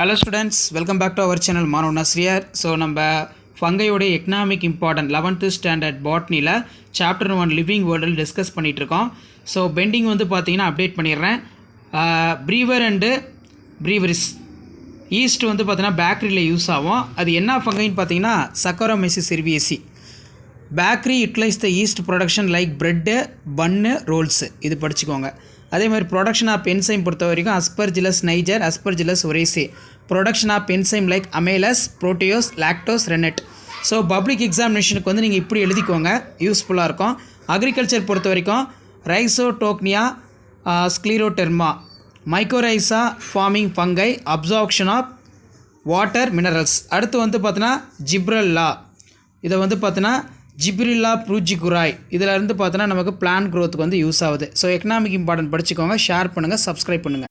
Hello students, welcome back to our channel Manovan Asriyar. So நம்ம ஃபங்கையோட economic importance 11th standard பாட்னியில் chapter 1 living வேர்ல்டில் discuss பண்ணிகிட்ருக்கோம். So pending வந்து பார்த்தீங்கன்னா அப்டேட் பண்ணிடுறேன். ப்ரீவர் அண்டு ப்ரீவரிஸ் ஈஸ்ட் வந்து பார்த்தீங்கன்னா பேக்கரியில் யூஸ் ஆகும். அது என்ன ஃபங்கைன்னு பார்த்தீங்கன்னா saccharomyces cerevisiae. Bakery utilise the yeast production like bread bun rolls, இது படிச்சுக்கோங்க. அதே மாதிரி ப்ரொடக்ஷன் ஆஃப் என்சைம் பொறுத்த வரைக்கும் aspergillus niger, aspergillus oryzae. Production of enzyme like amylase, protease, lactose, rennet. So public எக்ஸாமினேஷனுக்கு வந்து நீங்கள் இப்படி எழுதிக்கோங்க, யூஸ்ஃபுல்லாக இருக்கும். அக்ரிகல்ச்சர் பொறுத்த வரைக்கும் rhizoctonia scleroderma, mycorrhiza forming fungi, absorption of water minerals. அடுத்து வந்து பார்த்தீங்கன்னா ஜிப்ரல்லா, இதை வந்து பார்த்தீங்கன்னா ஜிப்ரில்லா ப்ரூஜிகுராய், இதில் இருந்து பார்த்தோன்னா நமக்கு பிளான் க்ரோத்துக்கு வந்து யூஸ் ஆகுது. ஸோ எக்கனாமிக் இம்பார்ட்டன்ட் படிச்சுக்கோங்க, ஷேர் பண்ணுங்கள், சப்ஸ்கிரைப் பண்ணுங்கள்.